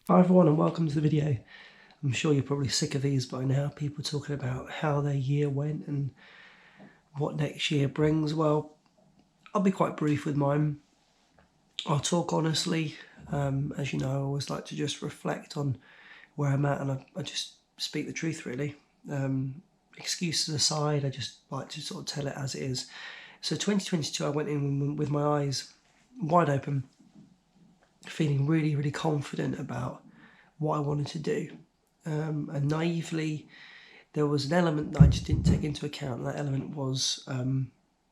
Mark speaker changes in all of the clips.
Speaker 1: Hi everyone and welcome to the video. I'm sure you're probably sick of these by now, people talking about how their year went and what next year brings. Well, I'll be quite brief with mine. I'll talk honestly. As you know, I always like to just reflect on where I'm at and I just speak the truth really. Excuses aside, I just like to sort of tell it as it is. So 2022 I went in with my eyes wide open, feeling really, really confident about what I wanted to do. And naively, there was an element that I just didn't take into account, and that element was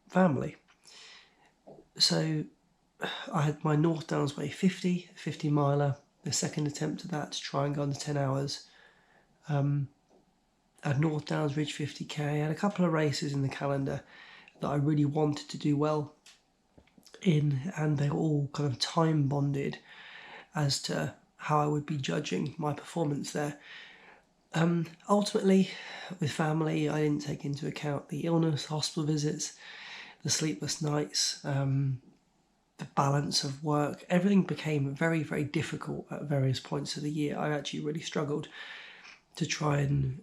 Speaker 1: family. So I had my North Downs Way 50 miler, the second attempt at that to try and go under 10 hours. I had North Downs Ridge 50k, I had a couple of races in the calendar that I really wanted to do well in, and they were all kind of time bonded as to how I would be judging my performance there. Ultimately, with family, I didn't take into account the illness, hospital visits, the sleepless nights, the balance of work. Everything became very, very difficult at various points of the year. I actually really struggled to try and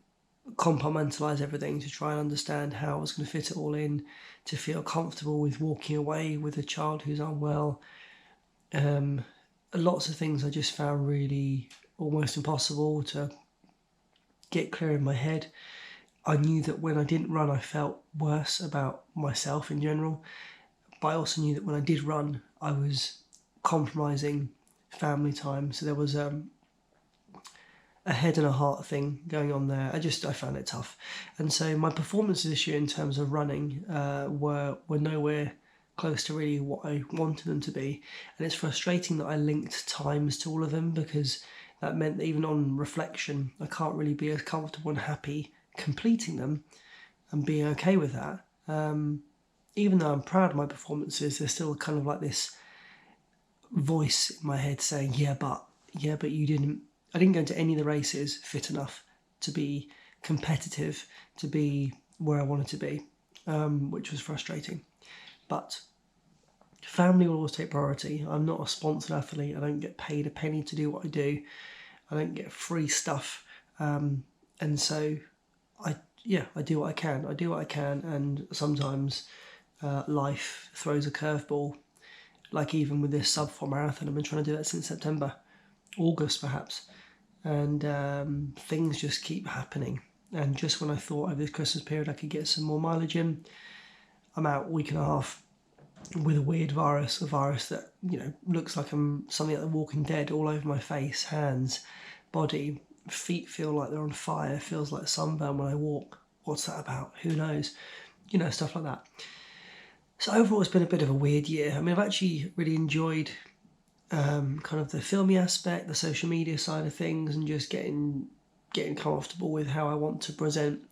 Speaker 1: compartmentalise everything, to try and understand how I was going to fit it all in, to feel comfortable with walking away with a child who's unwell. Lots of things I just found really almost impossible to get clear in my head. I knew that when I didn't run, I felt worse about myself in general, but I also knew that when I did run, I was compromising family time. So there was a head and a heart thing going on there. I found it tough. And so my performances this year in terms of running were nowhere close to really what I wanted them to be. And it's frustrating that I linked times to all of them, because that meant that even on reflection, I can't really be as comfortable and happy completing them and being okay with that. Even though I'm proud of my performances, there's still kind of like this voice in my head saying, yeah, but I didn't go into any of the races fit enough to be competitive, to be where I wanted to be, which was frustrating. But family will always take priority. I'm not a sponsored athlete. I don't get paid a penny to do what I do. I don't get free stuff. And so I do what I can. I do what I can, and sometimes life throws a curveball. Like even with this sub-4 marathon, I've been trying to do that since September, August perhaps. And things just keep happening. And just when I thought over this Christmas period I could get some more mileage in, I'm out a week and a half with a weird virus, a virus that, looks like I'm something like The Walking Dead all over my face, hands, body, feet feel like they're on fire, feels like sunburn when I walk. What's that about? Who knows? Stuff like that. So overall, it's been a bit of a weird year. I mean, I've actually really enjoyed kind of the filmy aspect, the social media side of things, and just getting comfortable with how I want to present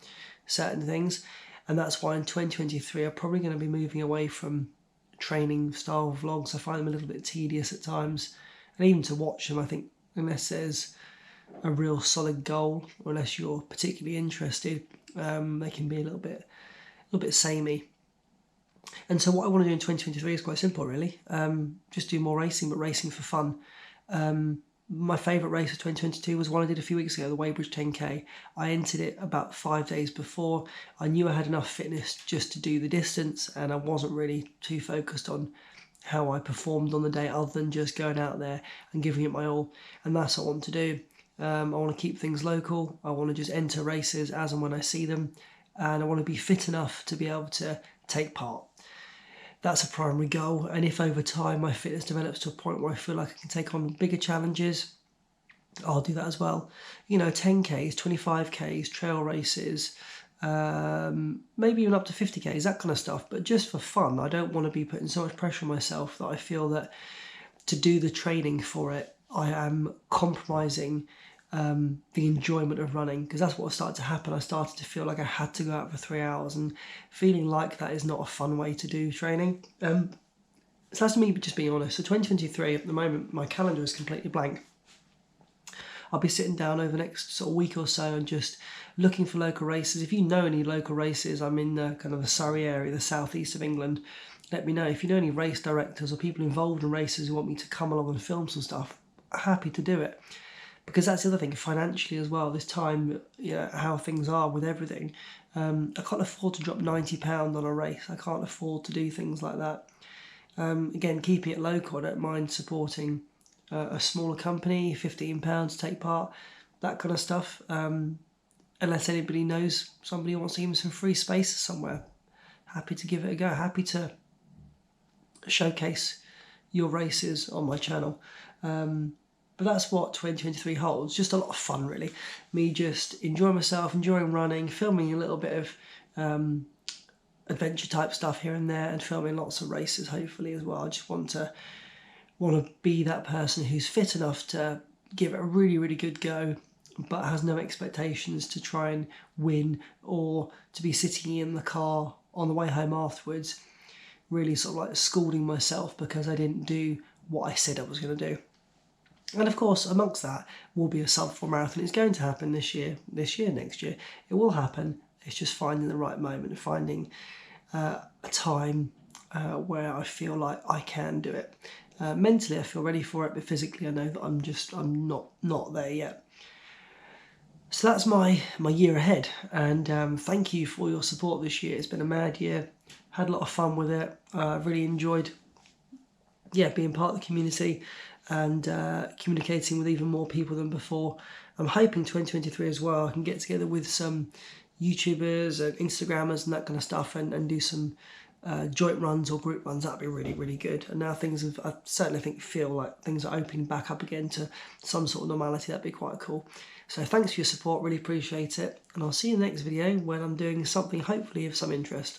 Speaker 1: certain things. And that's why in 2023 I'm probably going to be moving away from training style vlogs. I find them a little bit tedious at times, and even to watch them, I think, unless there's a real solid goal or unless you're particularly interested, they can be a little bit samey. And so what I want to do in 2023 is quite simple, really. Just do more racing, but racing for fun. My favourite race of 2022 was one I did a few weeks ago, the Weybridge 10k. I entered it about 5 days before. I knew I had enough fitness just to do the distance, and I wasn't really too focused on how I performed on the day other than just going out there and giving it my all. And that's what I want to do. I want to keep things local. I want to just enter races as and when I see them, and I want to be fit enough to be able to take part. That's a primary goal, and if over time my fitness develops to a point where I feel like I can take on bigger challenges, I'll do that as well. 10Ks, 25Ks, trail races, maybe even up to 50Ks, that kind of stuff, but just for fun. I don't want to be putting so much pressure on myself that I feel that to do the training for it, I am compromising the enjoyment of running, because that's what started to happen. I started to feel like I had to go out for 3 hours, and feeling like that is not a fun way to do training. So that's me just being honest. So 2023, at the moment, my calendar is completely blank. I'll be sitting down over the next sort of week or so and just looking for local races. If you know any local races, I'm in kind of the Surrey area, the southeast of England. Let me know. If you know any race directors or people involved in races who want me to come along and film some stuff, happy to do it. because that's the other thing, financially as well, this time, how things are with everything. I can't afford to drop £90 on a race. I can't afford to do things like that. Again, keeping it local, I don't mind supporting a smaller company, £15 to take part, that kind of stuff. Unless anybody knows somebody who wants to give me some free spaces somewhere, happy to give it a go. Happy to showcase your races on my channel. But that's what 2023 holds. Just a lot of fun, really. Me just enjoying myself, enjoying running, filming a little bit of adventure type stuff here and there, and filming lots of races, hopefully, as well. I just want to be that person who's fit enough to give it a really, really good go, but has no expectations to try and win, or to be sitting in the car on the way home afterwards, really sort of like scolding myself because I didn't do what I said I was going to do. And of course, amongst that will be a sub-4 marathon. It's going to happen this year, next year. It will happen. It's just finding the right moment, finding a time where I feel like I can do it. Mentally, I feel ready for it, but physically, I know that I'm not there yet. So that's my year ahead, and thank you for your support this year. It's been a mad year. Had a lot of fun with it. Really enjoyed, being part of the community and communicating with even more people than before. I'm hoping 2023 as well, I can get together with some YouTubers and Instagrammers and that kind of stuff, and do some joint runs or group runs. That'd be really, really good. And now I certainly feel like things are opening back up again to some sort of normality. That'd be quite cool. So thanks for your support, really appreciate it. And I'll see you in the next video when I'm doing something hopefully of some interest.